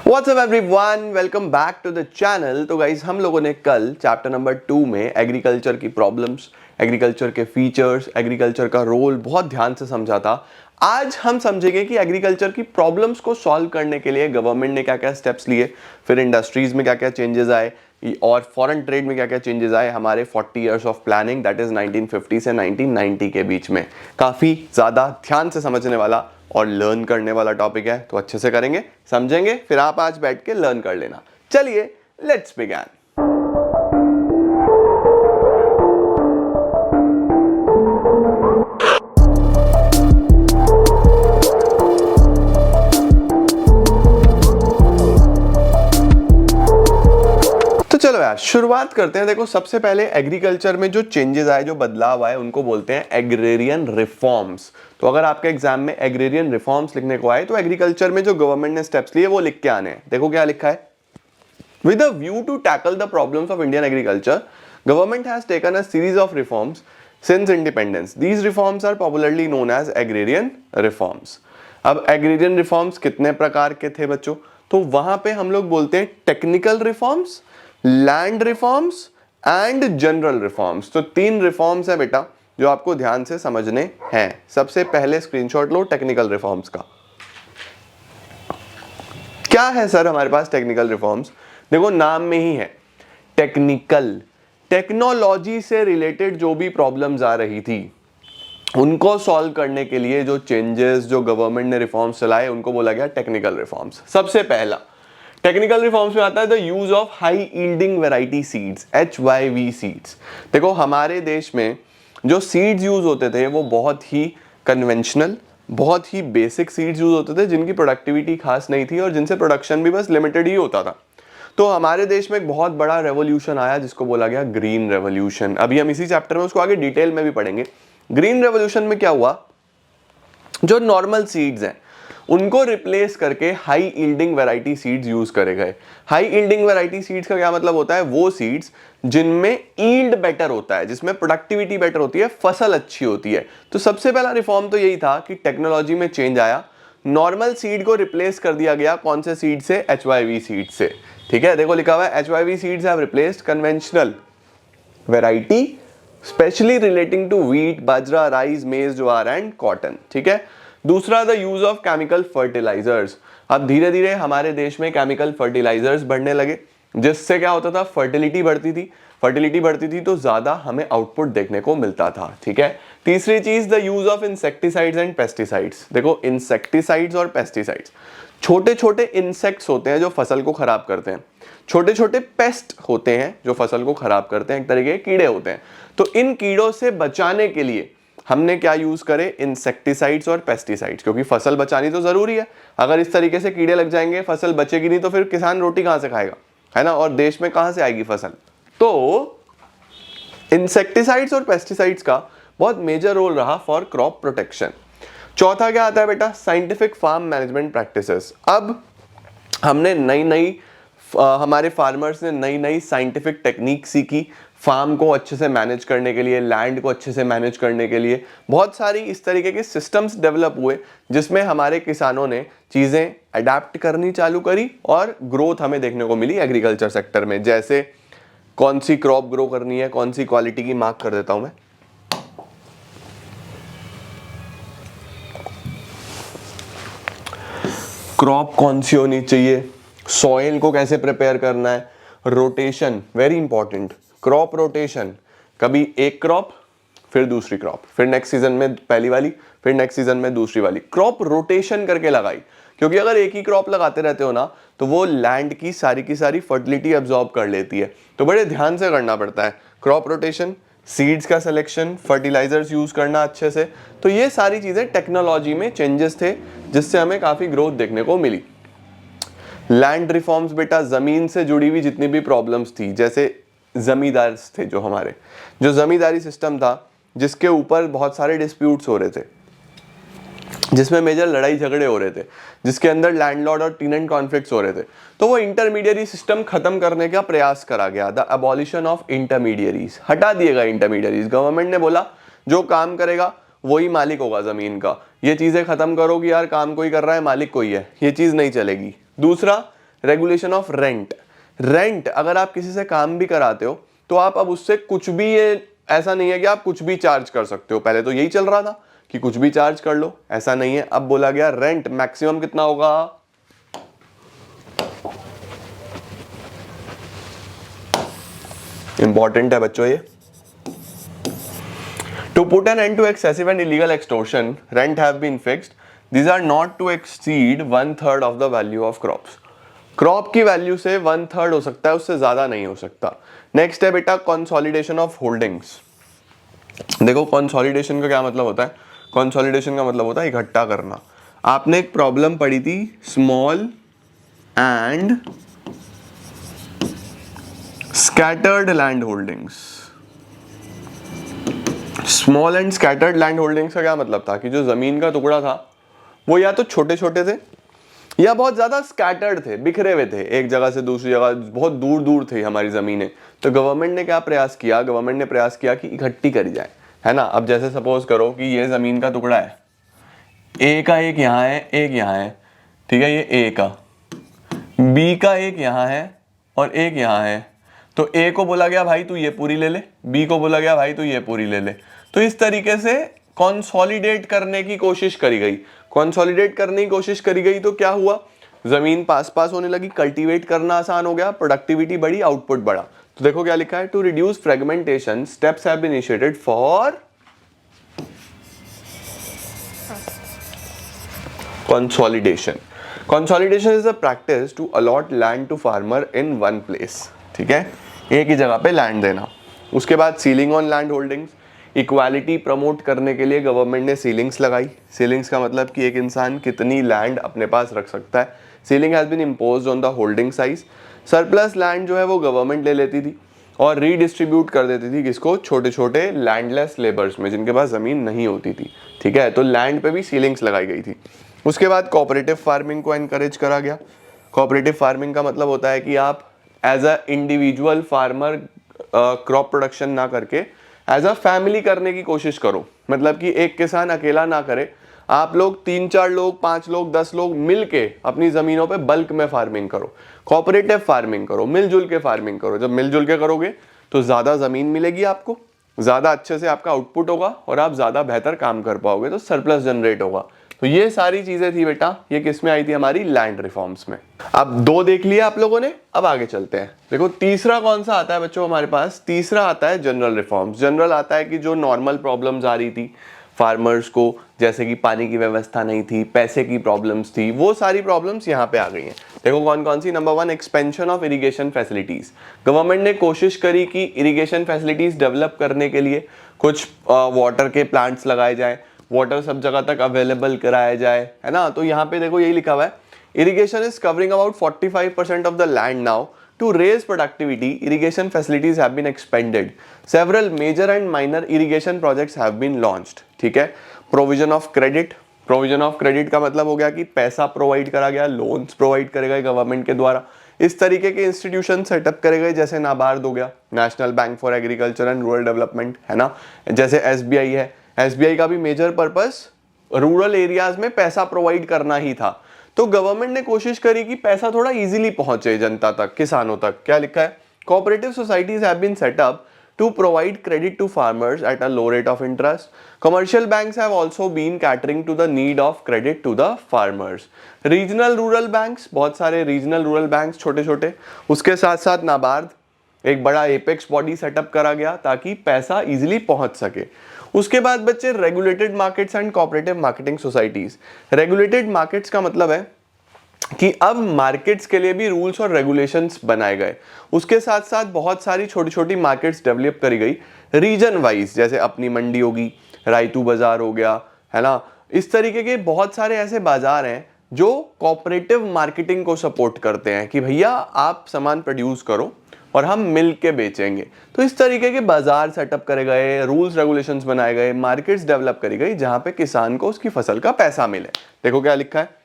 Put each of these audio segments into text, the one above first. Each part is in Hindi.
WhatsApp everyone, welcome back to the channel. तो गाइज हम लोगों ने कल चैप्टर नंबर 2 में एग्रीकल्चर की प्रॉब्लम्स, एग्रीकल्चर के फीचर्स, एग्रीकल्चर का रोल बहुत ध्यान से समझा था। आज हम समझेंगे कि एग्रीकल्चर की प्रॉब्लम्स को सॉल्व करने के लिए गवर्नमेंट ने क्या क्या स्टेप्स लिए, फिर इंडस्ट्रीज में क्या क्या चेंजेस आए और फॉरेन ट्रेड में क्या क्या चेंजेस आए हमारे 40 years of planning, that is 1950 से 1990 के बीच में। काफी ज्यादा ध्यान से समझने वाला और लर्न करने वाला टॉपिक है, तो अच्छे से करेंगे, समझेंगे, फिर आप आज बैठ के लर्न कर लेना। चलिए लेट्स बिगिन। तो चलो यार शुरुआत करते हैं। देखो सबसे पहले एग्रीकल्चर में जो चेंजेस आए, जो बदलाव आए, उनको बोलते हैं एग्रेरियन रिफॉर्म्स। तो अगर आपके एग्जाम में एग्रेरियन रिफॉर्म्स लिखने को आए तो एग्रीकल्चर में जो गवर्नमेंट ने स्टेप्स लिए वो लिख के आने हैं। देखो क्या लिखा है, with a view to tackle the problems of Indian agriculture government has taken a series of reforms since independence. These reforms are popularly known as agrarian reforms. अब एग्रेरियन रिफॉर्म्स कितने प्रकार के थे बच्चों? तो वहां पे हम लोग बोलते हैं technical reforms, land reforms and general reforms. तो 3 रिफॉर्म्स है बेटा जो आपको ध्यान से समझने हैं। सबसे पहले स्क्रीनशॉट लो टेक्निकल रिफॉर्म्स का। क्या है सर हमारे पास टेक्निकल रिफॉर्म्स? देखो नाम में ही है टेक्निकल। टेक्नोलॉजी से रिलेटेड जो भी प्रॉब्लम्स आ रही थी उनको सॉल्व करने के लिए जो चेंजेस, जो गवर्नमेंट ने रिफॉर्म्स चलाए, उनको बोला गया टेक्निकल रिफॉर्म्स। सबसे पहला टेक्निकल रिफॉर्म्स में आता है the use of high yielding variety seeds, HYV seeds. देखो हमारे देश में जो सीड्स यूज होते थे वो बहुत ही कन्वेंशनल, बहुत ही बेसिक सीड्स यूज होते थे जिनकी प्रोडक्टिविटी खास नहीं थी और जिनसे प्रोडक्शन भी बस लिमिटेड ही होता था। तो हमारे देश में एक बहुत बड़ा रेवोल्यूशन आया जिसको बोला गया ग्रीन रेवोल्यूशन। अभी हम इसी चैप्टर में उसको आगे डिटेल में भी पढ़ेंगे। ग्रीन रेवोल्यूशन में क्या हुआ, जो नॉर्मल सीड्स हैं उनको रिप्लेस करके high yielding variety seeds use करे गए। हाई यील्डिंग वैरायटी सीड्स का क्या मतलब होता है? वो सीड्स जिनमें यील्ड बेटर होता है, जिसमें प्रोडक्टिविटी बेटर होती है, फसल अच्छी होती है। तो सबसे पहला रिफॉर्म तो यही था कि टेक्नोलॉजी में चेंज आया, नॉर्मल सीड को रिप्लेस कर दिया गया कौन से सीड से? HYV सीड से। ठीक है, देखो लिखा हुआ है HYV seeds have replaced conventional variety specially relating to wheat, bajra, rice, maize, jowar and cotton. ठीक है। दूसरा the use of chemical fertilisers. अब धीरे धीरे हमारे देश में केमिकल फर्टिलाइजर्स बढ़ने लगे जिससे क्या होता था? फर्टिलिटी बढ़ती थी। फर्टिलिटी बढ़ती थी तो ज्यादा हमें आउटपुट देखने को मिलता था। ठीक है। तीसरी चीज the use of insecticides and pesticides. देखो इंसेक्टिसाइड्स और पेस्टिसाइड्स, छोटे छोटे इंसेक्ट्स होते हैं जो फसल को खराब करते हैं, छोटे छोटे पेस्ट होते हैं जो फसल को खराब करते हैं, एक तरीके के कीड़े होते हैं। तो इन कीड़ों से बचाने के लिए हमने क्या यूज करे? इंसेक्टिसाइड्स और पेस्टिसाइड्स, क्योंकि फसल बचानी तो जरूरी है। अगर इस तरीके से कीड़े लग जाएंगे, फसल बचेगी नहीं, तो फिर किसान रोटी कहां से खाएगा, है ना? और देश में कहां से आएगी फसल? तो इंसेक्टिसाइड्स और पेस्टिसाइड्स का बहुत मेजर रोल रहा फॉर क्रॉप प्रोटेक्शन। चौथा क्या आता है बेटा? Scientific farm management practices. अब हमने नई नई हमारे फार्मर्स ने नई नई साइंटिफिक टेक्निक सीखी फार्म को अच्छे से मैनेज करने के लिए, लैंड को अच्छे से मैनेज करने के लिए। बहुत सारी इस तरीके के सिस्टम्स डेवलप हुए जिसमें हमारे किसानों ने चीज़ें अडेप्ट करनी चालू करी और ग्रोथ हमें देखने को मिली एग्रीकल्चर सेक्टर में। जैसे कौन सी क्रॉप ग्रो करनी है, कौन सी क्वालिटी की, मार्क कर देता हूं मैं। क्रॉप कौन सी होनी चाहिए, सॉइल को कैसे प्रिपेयर करना है, rotation very important, crop rotation, कभी एक क्रॉप फिर दूसरी क्रॉप, फिर नेक्स्ट सीजन में पहली वाली, फिर नेक्स्ट सीजन में दूसरी वाली, क्रॉप रोटेशन करके लगाई। क्योंकि अगर एक ही क्रॉप लगाते रहते हो ना तो वो लैंड की सारी फर्टिलिटी अब्सॉर्ब कर लेती है। तो बड़े ध्यान से करना पड़ता है क्रॉप रोटेशन, सीड्स का सिलेक्शन, फर्टिलाइजर्स यूज करना अच्छे से। तो ये सारी चीजें टेक्नोलॉजी में चेंजेस थे जिससे हमें काफी ग्रोथ देखने को मिली। लैंड रिफॉर्म्स बेटा, जमीन से जुड़ी हुई जितनी भी प्रॉब्लम्स थी, जैसे जमींदार थे जो हमारे, जो जमींदारी सिस्टम था जिसके ऊपर बहुत सारे डिस्प्यूट्स हो रहे थे, जिसमें मेजर लड़ाई झगड़े हो रहे थे, जिसके अंदर लैंडलॉर्ड और टेनेंट कॉन्फ्लिक्ट्स हो रहे थे, तो वो इंटरमीडियरी सिस्टम खत्म करने का प्रयास करा गया। द अबॉलिशन ऑफ इंटरमीडियरीज, हटा दिए गए इंटरमीडियरीज। गवर्नमेंट ने बोला जो काम करेगा वही मालिक होगा जमीन का। ये चीजें खत्म करो कि यार काम कोई कर रहा है, मालिक कोई है, ये चीज नहीं चलेगी। दूसरा रेगुलेशन ऑफ रेंट। रेंट अगर आप किसी से काम भी कराते हो तो आप अब उससे कुछ भी, ये ऐसा नहीं है कि आप कुछ भी चार्ज कर सकते हो। पहले तो यही चल रहा था कि कुछ भी चार्ज कर लो, ऐसा नहीं है। अब बोला गया रेंट मैक्सिमम कितना होगा, इंपॉर्टेंट है बच्चों ये। To put an end to excessive and illegal extortion, rent have been fixed. These are not to exceed 1/3 of the value of crops. Crop की वैल्यू से 1/3 हो सकता है, उससे ज्यादा नहीं हो सकता। नेक्स्ट है बेटा कंसोलिडेशन ऑफ होल्डिंग्स। देखो कंसोलिडेशन का क्या मतलब होता है, कंसोलिडेशन का मतलब होता है इकट्ठा करना। आपने एक प्रॉब्लम पढ़ी थी, small and scattered land holdings. Small and scattered land holdings का क्या मतलब था कि जो जमीन का टुकड़ा था वो या तो छोटे छोटे थे या बहुत ज्यादा स्कैटर्ड थे, बिखरे हुए थे, एक जगह से दूसरी जगह बहुत दूर दूर थी हमारी जमीनें। तो गवर्नमेंट ने क्या प्रयास किया, गवर्नमेंट ने प्रयास किया कि इकट्ठी करी जाए, है ना। अब जैसे सपोज करो कि ये जमीन का टुकड़ा है, ए का एक यहाँ है, एक यहाँ है, ठीक है, ये ए का, बी का एक यहाँ है और एक यहाँ है। तो ए को बोला गया भाई तू ये पूरी ले ले, बी को बोला गया भाई तू ये पूरी ले ले। तो इस तरीके से कंसोलिडेट करने की कोशिश करी गई, कंसोलिडेट करने की कोशिश करी गई। तो क्या हुआ, जमीन पास पास होने लगी, कल्टीवेट करना आसान हो गया, प्रोडक्टिविटी बढ़ी, आउटपुट बढ़ा। तो देखो क्या लिखा है, to reduce fragmentation steps have been initiated for consolidation. Consolidation is a practice to allot land to farmer in one place, ठीक है, एक ही जगह पे लैंड देना। उसके बाद ceiling on land holdings, equality promote करने के लिए गवर्नमेंट ने सीलिंग्स लगाई। सीलिंग्स का मतलब कि एक इंसान कितनी लैंड अपने पास रख सकता है। Ceiling has been imposed on the holding size. Surplus land जो है वो गवर्नमेंट ले लेती थी और रीडिस्ट्रीब्यूट कर देती थी किसको, छोटे छोटे लैंडलेस लेबर्स में जिनके पास जमीन नहीं होती थी, ठीक है। तो लैंड पे भी सीलिंग्स लगाई गई थी। उसके बाद कोऑपरेटिव फार्मिंग को एनकरेज करा गया। कोऑपरेटिव फार्मिंग का मतलब होता है कि आप as a individual farmer crop production ना करके एज अ फैमिली करने की कोशिश करो। मतलब कि एक किसान अकेला ना करे, आप लोग 3-4 लोग, 5 लोग, 10 लोग मिलके अपनी जमीनों पे बल्क में फार्मिंग करो, कोऑपरेटिव फार्मिंग करो, मिलजुल के फार्मिंग करो। जब मिलजुल के करोगे तो ज्यादा जमीन मिलेगी आपको, ज्यादा अच्छे से आपका आउटपुट होगा और आप ज्यादा बेहतर काम कर पाओगे, तो सरप्लस जनरेट होगा। तो ये सारी चीजें थी बेटा, ये किस में आई थी, हमारी लैंड रिफॉर्म्स में। अब 2 देख लिया आप लोगों ने, अब आगे चलते हैं। देखो तीसरा कौन सा आता है बच्चों हमारे पास, तीसरा आता है जनरल रिफॉर्म्स। जनरल आता है कि जो नॉर्मल प्रॉब्लम्स आ रही थी फार्मर्स को, जैसे कि पानी की व्यवस्था नहीं थी, पैसे की प्रॉब्लम्स थी, वो सारी प्रॉब्लम्स यहाँ पे आ गई हैं। देखो कौन कौन सी। Number 1, expansion of irrigation facilities. Government ने कोशिश करी कि इरिगेशन फैसिलिटीज डेवलप करने के लिए कुछ वाटर के प्लांट्स लगाए जाए, वाटर सब जगह तक अवेलेबल कराया जाए, है ना। तो यहाँ पे देखो यही लिखा हुआ है, irrigation is covering about 45% of the land now. To raise productivity, irrigation facilities have been expanded. Several major and minor irrigation projects have been launched. ठीक है। Provision of credit. Provision of credit का मतलब हो गया कि पैसा प्रोवाइड करा गया, लोन्स प्रोवाइड करे गए गवर्नमेंट के द्वारा। इस तरीके के इंस्टीट्यूशन सेटअप करे गए, जैसे नाबार्ड हो गया, national bank for agriculture and rural development, है ना। जैसे SBI है, SBI का भी मेजर पर्पस रूरल एरियाज में पैसा प्रोवाइड करना ही था। तो गवर्नमेंट ने कोशिश करी कि पैसा थोड़ा इजीली पहुंचे जनता तक, किसानों तक। क्या लिखा है, cooperative societies have been set up to provide credit to farmers at a low rate of interest. Commercial banks have also been catering to the need of credit to the farmers. Regional rural banks, बहुत सारे रीजनल रूरल बैंक्स छोटे छोटे, उसके साथ साथ नाबार्ड, एक बड़ा एपेक्स बॉडी सेटअप करा गया ताकि पैसा इजीली पहुंच सके। उसके बाद बच्चे regulated markets and cooperative marketing societies. Regulated markets का मतलब है कि अब मार्केट्स के लिए भी रूल्स और रेगुलेशंस बनाए गए। उसके साथ साथ बहुत सारी छोटी छोटी मार्केट्स डेवलप करी गई रीजन वाइज, जैसे अपनी मंडी होगी, रायतू बाजार हो गया, है ना। इस तरीके के बहुत सारे ऐसे बाजार हैं जो कोऑपरेटिव मार्केटिंग को सपोर्ट करते हैं कि भैया आप सामान प्रोड्यूस करो और हम मिल के बेचेंगे। तो इस तरीके के बाजार सेटअप करे गए, रूल्स रेगुलेशंस बनाए गए, मार्केट्स डेवलप करी गई जहां पे किसान को उसकी फसल का पैसा मिले। देखो क्या लिखा है,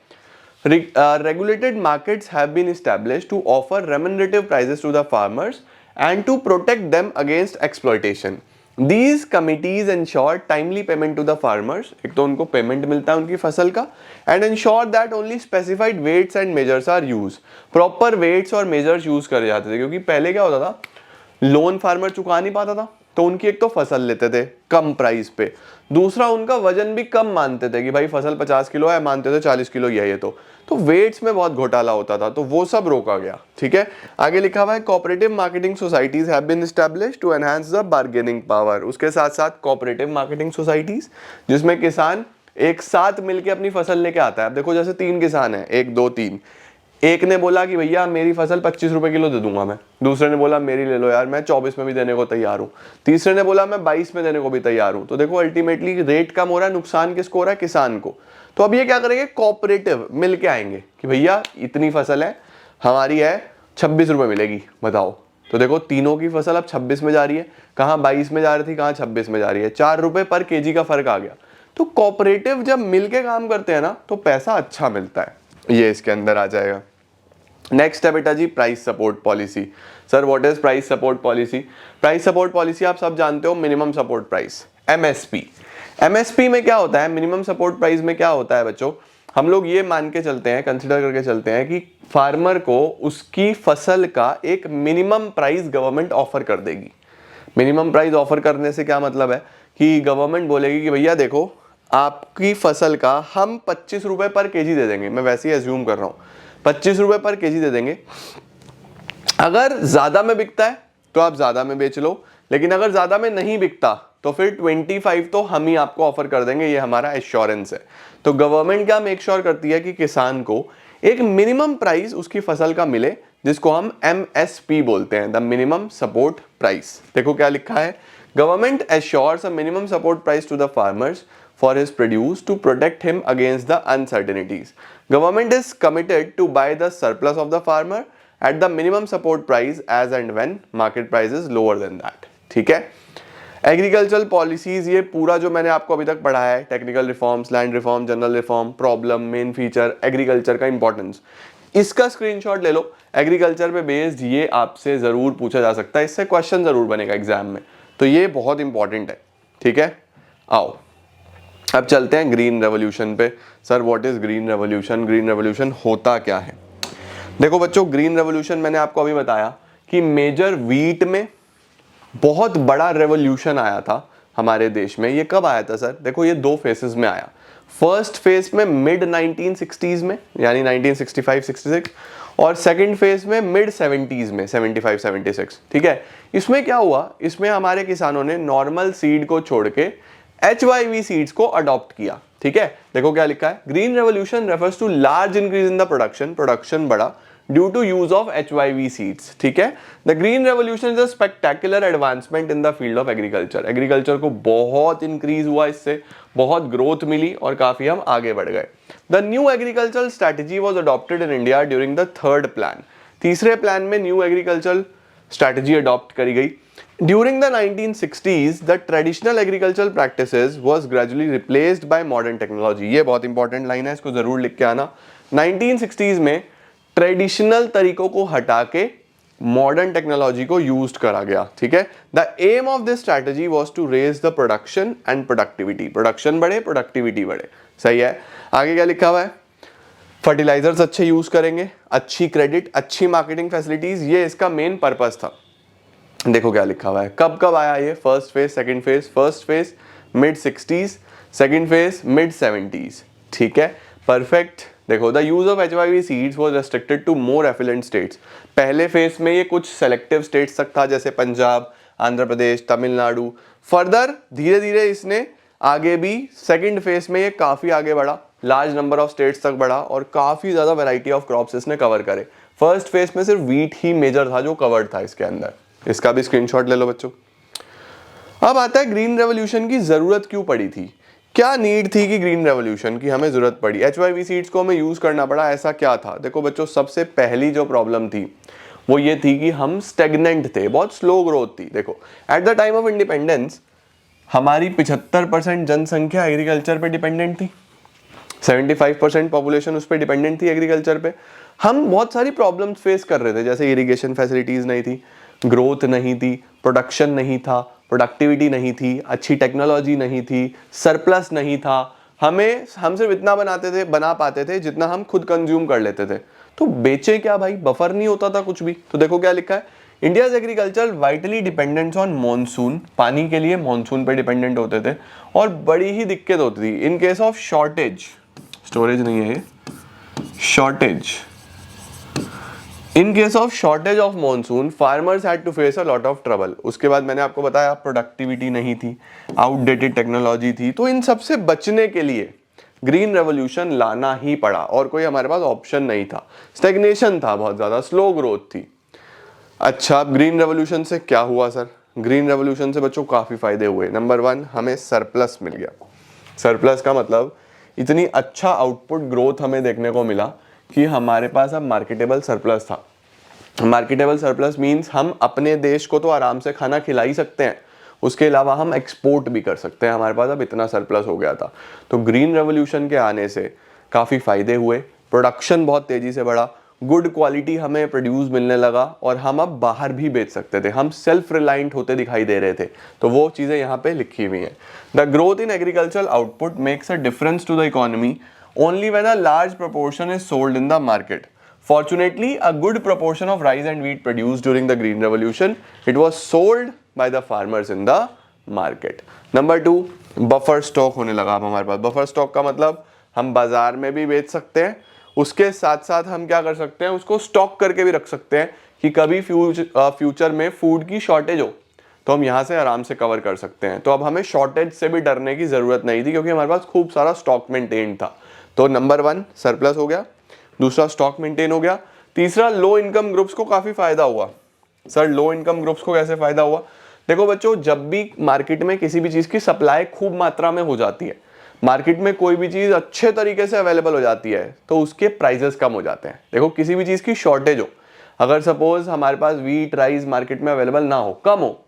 regulated markets have been established to offer remunerative prices to the farmers and to protect them against exploitation. These committees ensure timely payment to the farmers, एक तो उनको पेमेंट मिलता है उनकी फसल का, and ensure that only specified weights and measures are used. Proper weights और measures यूज करे जाते थे, क्योंकि पहले क्या होता था, लोन फार्मर चुका नहीं पाता था तो उनकी एक तो फसल लेते थे कम प्राइस पे, दूसरा उनका वजन भी कम मानते थे कि भाई फसल 50 किलो है, मानते थे 40 किलो ही है ये तो वेट्स में बहुत घोटाला होता था, तो वो सब रोका गया। ठीक है, आगे लिखा हुआ है cooperative marketing societies have been established to enhance the bargaining power. उसके साथ साथ कोऑपरेटिव मार्केटिंग सोसाइटीज जिसमें किसान एक साथ मिलकर अपनी फसल लेके आता है। अब देखो जैसे 3 किसान है, 1 2 3, एक ने बोला कि भैया मेरी फसल 25 रुपए किलो दे दूंगा मैं, दूसरे ने बोला मेरी ले लो यार मैं 24 में भी देने को तैयार हूँ, तीसरे ने बोला मैं 22 में देने को भी तैयार हूँ। तो देखो अल्टीमेटली रेट कम हो रहा है, नुकसान किसको हो रहा है, किसान को। तो अब ये क्या करेंगे, कोऑपरेटिव मिलके आएंगे कि भैया इतनी फसल है हमारी है 26 रुपए मिलेगी, बताओ। तो देखो तीनों की फसल अब 26 में जा रही है, कहाँ 22 में जा रही थी, कहाँ 26 में जा रही है, 4 रुपए पर केजी का फर्क आ गया। तो कोऑपरेटिव जब मिलके काम करते हैं ना तो पैसा अच्छा मिलता है, ये इसके अंदर आ जाएगा। नेक्स्ट है बेटा जी price support policy. Sir what is price support policy? Price support policy आप सब जानते हो, minimum support price, MSP. MSP में क्या होता है, मिनिमम सपोर्ट प्राइस में क्या होता है बच्चों, हम लोग ये मान के चलते हैं, कंसिडर करके चलते हैं कि फार्मर को उसकी फसल का एक मिनिमम प्राइस गवर्नमेंट ऑफर कर देगी। मिनिमम प्राइस ऑफर करने से क्या मतलब है कि गवर्नमेंट बोलेगी कि भैया देखो आपकी फसल का हम 25 रुपए पर केजी दे देंगे, मैं वैसे ही एज्यूम कर रहा हूँ, 25 रुपए पर केजी दे देंगे। अगर ज्यादा में बिकता है तो आप ज्यादा में बेच लो, लेकिन अगर ज्यादा में नहीं बिकता तो फिर 25 तो हम ही आपको ऑफर कर देंगे, ये हमारा एश्योरेंस है। तो गवर्नमेंट क्या मेक श्योर करती है कि किसान को एक मिनिमम प्राइस उसकी फसल का मिले, जिसको हम एमएसपी बोलते हैं, द मिनिमम सपोर्ट प्राइस। देखो क्या लिखा है, government assures a minimum support price to the farmers for his produce to protect him against the uncertainties. Government is committed to buy the surplus of the farmer at the minimum support price as and when market price is lower than that. ठीक है, एग्रीकल्चरल पॉलिसीज, ये पूरा जो मैंने आपको अभी तक पढ़ाया है, technical reforms, land reform, general reform, problem, main feature, agriculture का इंपॉर्टेंस, इसका स्क्रीनशॉट ले लो। एग्रीकल्चर पे बेस्ड ये आपसे जरूर पूछा जा सकता है, इससे क्वेश्चन जरूर बनेगा एग्जाम में, तो ये बहुत इंपॉर्टेंट है। ठीक है, आओ अब चलते हैं ग्रीन रेवोल्यूशन पे। Sir what is green revolution, green revolution होता क्या है? देखो बच्चों ग्रीन रेवोल्यूशन मैंने आपको अभी बताया कि मेजर व्हीट में बहुत बड़ा रेवोल्यूशन आया था हमारे देश में। ये कब आया था सर? देखो ये 2 फेसेस में आया। फर्स्ट फेज में मिड 1960s में, यानी 1965-66, और सेकंड फेज में मिड 70s में, 75-76। ठीक है, इसमें क्या हुआ, इसमें हमारे किसानों ने नॉर्मल सीड को छोड़ के HYV सीड्स को अडॉप्ट किया। ठीक है, देखो क्या लिखा है, green revolution refers to large increase in the production बढ़ा due to use of HYV seeds. ठीक है, the green revolution is a spectacular advancement in the field of agriculture. Agriculture को बहुत इंक्रीज हुआ, इससे बहुत ग्रोथ मिली और काफी हम आगे बढ़ गए। The new agricultural strategy was adopted in India during the 3rd plan. तीसरे प्लान में न्यू एग्रीकल्चरल स्ट्रेटेजी अडॉप्ट करी गई। During the 1960s, the traditional agricultural practices was gradually replaced by modern technology. ये बहुत इंपॉर्टेंट लाइन है, इसको जरूर लिख के आना। 1960s में ट्रेडिशनल तरीकों को हटा के मॉडर्न टेक्नोलॉजी को यूज करा गया। ठीक है, the aim of this strategy was to raise the production and productivity. Production बढ़े, प्रोडक्टिविटी बढ़े। सही है, आगे क्या लिखा हुआ है, फर्टिलाइजर्स अच्छे यूज करेंगे, अच्छी क्रेडिट, अच्छी मार्केटिंग फैसिलिटीज, ये इसका मेन पर्पस था। देखो क्या लिखा हुआ है, कब कब आया ये, first phase, second phase. First phase mid 60s, second phase mid 70s। ठीक है, परफेक्ट। देखो the use of HYV seeds was restricted to more affluent states. पहले फेज में ये कुछ सेलेक्टिव स्टेट्स तक था, जैसे पंजाब, आंध्र प्रदेश, तमिलनाडु। फर्दर धीरे धीरे इसने आगे भी सेकंड फेज में ये काफी आगे बढ़ा, लार्ज नंबर ऑफ स्टेट्स तक बढ़ा और काफी ज्यादा वैरायटी ऑफ क्रॉप्स इसने कवर करे। फर्स्ट फेज में सिर्फ व्हीट ही मेजर था जो कवर्ड था इसके अंदर। इसका भी स्क्रीनशॉट ले लो बच्चों। अब आता है ग्रीन रेवोल्यूशन की जरूरत क्यों पड़ी थी, क्या नीड थी कि ग्रीन रेवोल्यूशन की हमें जरूरत पड़ी, HYV सीड्स को हमें यूज करना पड़ा, ऐसा क्या था? देखो बच्चों सबसे पहली जो प्रॉब्लम थी वो ये थी कि हम स्टेगनेंट थे, बहुत स्लो ग्रोथ थी। देखो at the time of independence हमारी 75% जनसंख्या एग्रीकल्चर पे डिपेंडेंट थी, 75% पॉपुलेशन उस पर डिपेंडेंट थी एग्रीकल्चर पे। हम बहुत सारी प्रॉब्लम्स फेस कर रहे थे, जैसे इरिगेशन फैसिलिटीज नहीं थी, ग्रोथ नहीं थी, प्रोडक्शन नहीं था, प्रोडक्टिविटी नहीं थी, अच्छी टेक्नोलॉजी नहीं थी, सरप्लस नहीं था, हम सिर्फ इतना बना पाते थे जितना हम खुद कंज्यूम कर लेते थे। तो बेचे क्या भाई, बफर नहीं होता था कुछ भी। तो देखो क्या लिखा है, India's agriculture vitally dependent on monsoon, पानी के लिए मॉनसून पे डिपेंडेंट होते थे और बड़ी ही दिक्कत होती थी in case of shortage, storage नहीं है ये, shortage, in case of shortage of monsoon farmers had to face a lot of trouble. उसके बाद मैंने आपको बताया प्रोडक्टिविटी नहीं थी, आउटडेटेड टेक्नोलॉजी थी, तो इन सबसे बचने के लिए ग्रीन रेवोल्यूशन लाना ही पड़ा और कोई हमारे पास ऑप्शन नहीं था। स्टैग्नेशन था, बहुत ज्यादा स्लो ग्रोथ थी। अच्छा, अब ग्रीन रेवोल्यूशन से क्या हुआ सर? ग्रीन रेवोल्यूशन से बच्चों काफी फायदे हुए। नंबर 1, हमें सरप्लस मिल गया। सरप्लस का मतलब इतनी अच्छा आउटपुट ग्रोथ हमें देखने को मिला कि हमारे पास अब मार्केटेबल सरप्लस था। मार्केटेबल सरप्लस मींस हम अपने देश को तो आराम से खाना खिला ही सकते हैं, उसके अलावा हम एक्सपोर्ट भी कर सकते हैं। हमारे पास अब इतना सरप्लस हो गया था। तो ग्रीन रेवोल्यूशन के आने से काफ़ी फायदे हुए, प्रोडक्शन बहुत तेज़ी से बढ़ा, गुड क्वालिटी हमें प्रोड्यूस मिलने लगा और हम अब बाहर भी बेच सकते थे, हम सेल्फ रिलायंट होते दिखाई दे रहे थे। तो वो चीज़ें यहाँ पे लिखी हुई हैं। The growth in agricultural output makes a difference to the economy only when a large proportion is sold in the market. Fortunately, a good proportion of rice and wheat produced during the Green Revolution, it was sold by the farmers in the market. Number 2, buffer stock होने लगा अब हमारे पास। buffer stock का मतलब हम बाजार में भी बेच सकते हैं, उसके साथ साथ हम क्या कर सकते हैं, उसको स्टॉक करके भी रख सकते हैं कि कभी फ्यूचर में फूड की शॉर्टेज हो तो हम यहाँ से आराम से कवर कर सकते हैं। तो अब हमें शॉर्टेज से भी डरने की ज़रूरत नहीं थी क्योंकि हमारे पास खूब सारा स्टॉक मेंटेन था। तो नंबर 1 सरप्लस हो गया, दूसरा स्टॉक मेंटेन हो गया, तीसरा लो इनकम ग्रुप्स को काफ़ी फायदा हुआ। सर लो इनकम ग्रुप्स को कैसे फायदा हुआ? देखो बच्चों, जब भी मार्केट में किसी भी चीज़ की सप्लाई खूब मात्रा में हो जाती है, मार्केट में कोई भी चीज़ अच्छे तरीके से अवेलेबल हो जाती है तो उसके प्राइजेस कम हो जाते हैं। देखो किसी भी चीज़ की शॉर्टेज हो, अगर सपोज हमारे पास व्हीट राइस मार्केट में अवेलेबल ना हो, कम हो,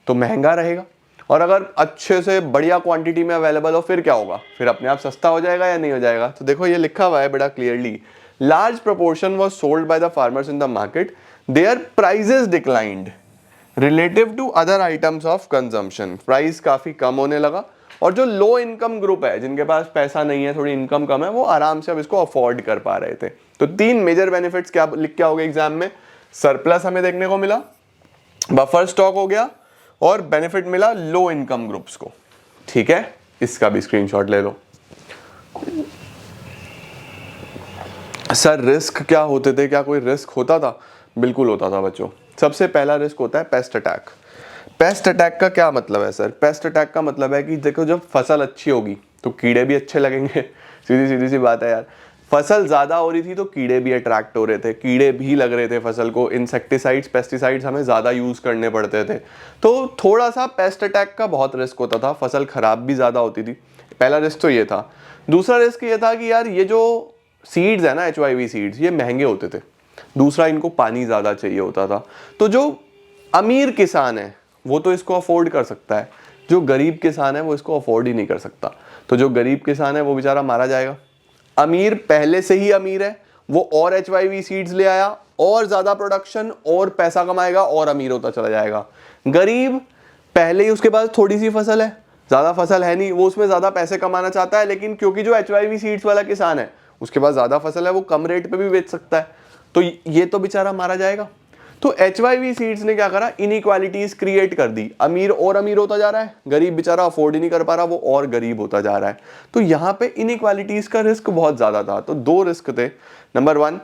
तो महंगा रहेगा, और अगर अच्छे से बढ़िया क्वांटिटी में अवेलेबल हो फिर क्या होगा, फिर अपने आप सस्ता हो जाएगा या नहीं हो जाएगा। तो देखो ये लिखा हुआ है बड़ा clearly, large proportion was sold by the farmers in the market, their prices declined relative to other items of consumption. Price काफी कम होने लगा और जो लो इनकम ग्रुप है, जिनके पास पैसा नहीं है, थोड़ी इनकम कम है, वो आराम से अब इसको अफोर्ड कर पा रहे थे। तो 3 मेजर बेनिफिट्स क्या लिख के आओगे एग्जाम में? सरप्लस हमें देखने को मिला, बफर स्टॉक हो गया और बेनिफिट मिला लो इनकम ग्रुप्स को। ठीक है, इसका भी स्क्रीनशॉट ले लो। सर रिस्क क्या होते थे? क्या कोई रिस्क होता था? बिल्कुल होता था बच्चों। सबसे पहला रिस्क होता है पेस्ट अटैक। पेस्ट अटैक का क्या मतलब है सर? पेस्ट अटैक का मतलब है कि देखो जब फसल अच्छी होगी तो कीड़े भी अच्छे लगेंगे। सीधी सी बात है यार। फसल ज्यादा हो रही थी तो कीड़े भी अट्रैक्ट हो रहे थे, कीड़े भी लग रहे थे फसल को, इंसेक्टिसाइड्स पेस्टिसाइड्स हमें ज्यादा यूज करने पड़ते थे, तो थोड़ा सा पेस्ट अटैक का बहुत रिस्क होता था, फसल खराब भी ज्यादा होती थी। पहला रिस्क तो ये था। दूसरा रिस्क ये था कि यार ये जो सीड्स है ना, HYV सीड्स, ये महंगे होते थे। दूसरा, इनको पानी ज्यादा चाहिए होता था। तो जो अमीर किसान है वो तो इसको अफोर्ड कर सकता है, जो गरीब किसान है वो इसको अफोर्ड ही नहीं कर सकता। तो जो गरीब किसान है वो बेचारा मारा जाएगा। अमीर पहले से ही अमीर है, वो और HYV सीड्स ले आया और ज्यादा प्रोडक्शन और पैसा कमाएगा और अमीर होता चला जाएगा। गरीब पहले ही उसके पास थोड़ी सी फसल है, ज्यादा फसल है नहीं, वो उसमें ज्यादा पैसे कमाना चाहता है, लेकिन क्योंकि जो HYV सीड्स वाला किसान है उसके पास ज्यादा फसल है, वो कम रेट पे भी बेच सकता है, तो ये तो बेचारा मारा जाएगा। तो HYV सीड्स ने क्या करा, इनइक्वालिटीज क्रिएट कर दी। अमीर और अमीर होता जा रहा है, गरीब बेचारा अफोर्ड ही नहीं कर पा रहा, वो और गरीब होता जा रहा है। तो यहाँ पे इनइक्वालिटीज का रिस्क बहुत ज्यादा था। तो 2 रिस्क थे। नंबर 1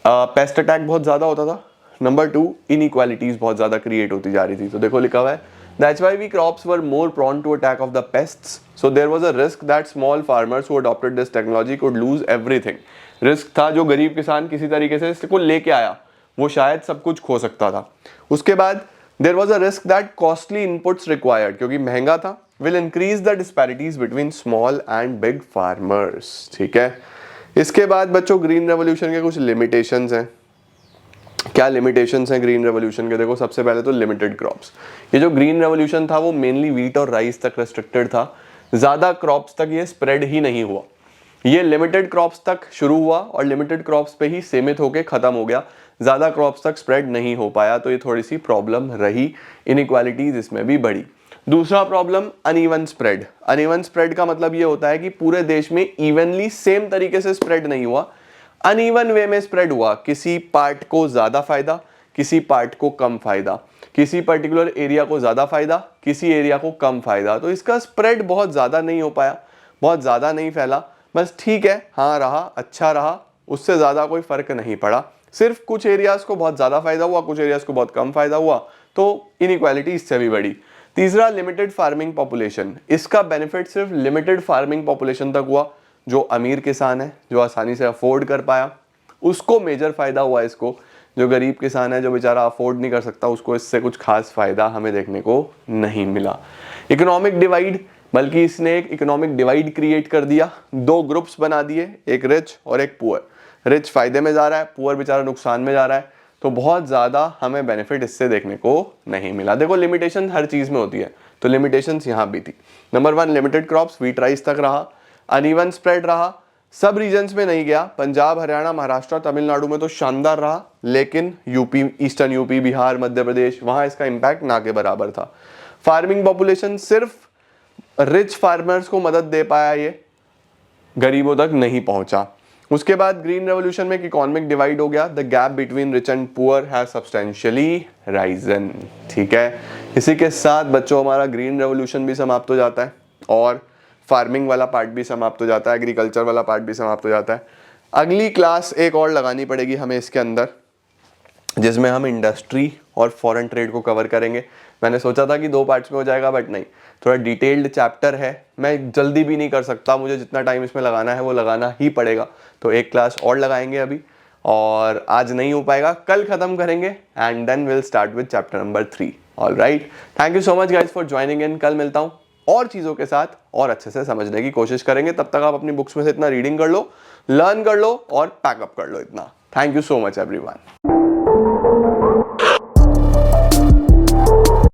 पेस्ट अटैक बहुत ज्यादा होता था, नंबर 2 इनइक्वालिटीज बहुत ज्यादा क्रिएट होती जा रही थी। तो देखो लिखा हुआ है, the HYV crops were more prone to attack of the pests, so there was a risk that small farmers who adopted this technology could lose everything. Risk था जो गरीब किसान किसी तरीके से इसको लेके आया वो शायद सब कुछ खो सकता था। उसके बाद there was a risk that costly inputs required, क्योंकि महंगा था, will increase the disparities between small and big farmers. ठीक है, इसके बाद बच्चों ग्रीन रेवोल्यूशन के कुछ लिमिटेशंस हैं। क्या लिमिटेशंस हैं ग्रीन रेवोल्यूशन के? देखो सबसे पहले तो लिमिटेड क्रॉप्स। ये जो ग्रीन रेवोल्यूशन था वो मेनली व्हीट और राइस तक रेस्ट्रिक्टेड था, ज्यादा क्रॉप्स तक ये स्प्रेड ही नहीं हुआ। ये लिमिटेड क्रॉप्स तक शुरू हुआ और लिमिटेड क्रॉप्स पे ही सीमित होकर खत्म हो गया। ज़्यादा क्रॉप्स तक स्प्रेड नहीं हो पाया, तो ये थोड़ी सी प्रॉब्लम रही, इनइक्वालिटीज इसमें भी बढ़ी। दूसरा problem uneven spread. Uneven spread का मतलब ये होता है कि पूरे देश में इवनली सेम तरीके से स्प्रेड नहीं हुआ, अनइवन वे में स्प्रेड हुआ। किसी पार्ट को ज़्यादा फायदा, किसी पार्ट को कम फायदा, किसी पर्टिकुलर एरिया को ज़्यादा फायदा, किसी एरिया को कम फायदा। तो इसका स्प्रेड बहुत ज़्यादा नहीं हो पाया, बहुत ज़्यादा नहीं फैला, बस ठीक है, हाँ रहा, अच्छा रहा, उससे ज़्यादा कोई फ़र्क नहीं पड़ा। सिर्फ कुछ एरियाज़ को बहुत ज़्यादा फायदा हुआ, कुछ एरियाज़ को बहुत कम फायदा हुआ, तो इनइक्वालिटी इससे भी बढ़ी। तीसरा, लिमिटेड फार्मिंग पॉपुलेशन। इसका बेनिफिट सिर्फ लिमिटेड फार्मिंग पॉपुलेशन तक हुआ। जो अमीर किसान है, जो आसानी से अफोर्ड कर पाया, उसको मेजर फायदा हुआ इसको। जो गरीब किसान है, जो बेचारा अफोर्ड नहीं कर सकता, उसको इससे कुछ खास फायदा हमें देखने को नहीं मिला। इकोनॉमिक डिवाइड, बल्कि इसने एक इकोनॉमिक डिवाइड क्रिएट कर दिया, दो ग्रुप्स बना दिए, एक रिच और एक पुअर। रिच फायदे में जा रहा है, पुअर बेचारा नुकसान में जा रहा है, तो बहुत ज़्यादा हमें बेनिफिट इससे देखने को नहीं मिला। देखो लिमिटेशन हर चीज़ में होती है, तो लिमिटेशंस यहाँ भी थी। Number 1, limited crops, wheat rice तक रहा, अनइवन स्प्रेड रहा, सब रीजन्स में नहीं गया। पंजाब, हरियाणा, महाराष्ट्र, तमिलनाडु में तो शानदार रहा, लेकिन UP, eastern UP, Bihar, Madhya Pradesh, वहाँ इसका इम्पैक्ट ना के बराबर था। फार्मिंग पॉपुलेशन, सिर्फ रिच फार्मर्स को मदद दे पाया, ये गरीबों तक नहीं पहुंचा। उसके बाद ग्रीन रेवोल्यूशन में इकोनॉमिक डिवाइड हो गया, the gap between rich and poor has substantially Ryzen. ठीक है, इसी के साथ बच्चों हमारा ग्रीन रेवोल्यूशन भी समाप्त हो जाता है और फार्मिंग वाला पार्ट भी समाप्त हो जाता है, एग्रीकल्चर वाला पार्ट भी समाप्त हो जाता है। अगली क्लास एक और लगानी पड़ेगी हमें इसके अंदर, जिसमें हम इंडस्ट्री और फॉरेन ट्रेड को कवर करेंगे। मैंने सोचा था कि 2 पार्ट्स में हो जाएगा, बट नहीं, थोड़ा डिटेल्ड चैप्टर है, मैं जल्दी भी नहीं कर सकता, मुझे जितना टाइम इसमें लगाना है वो लगाना ही पड़ेगा। तो एक क्लास और लगाएंगे अभी, और आज नहीं हो पाएगा, कल ख़त्म करेंगे, and then will start with chapter number 3। Alright, thank you so much guys for joining in. कल मिलता हूँ और चीज़ों के साथ, और अच्छे से समझने की कोशिश करेंगे। तब तक आप अपनी बुक्स में से इतना रीडिंग कर लो, लर्न कर लो और पैकअप कर लो इतना। Thank you so much everyone.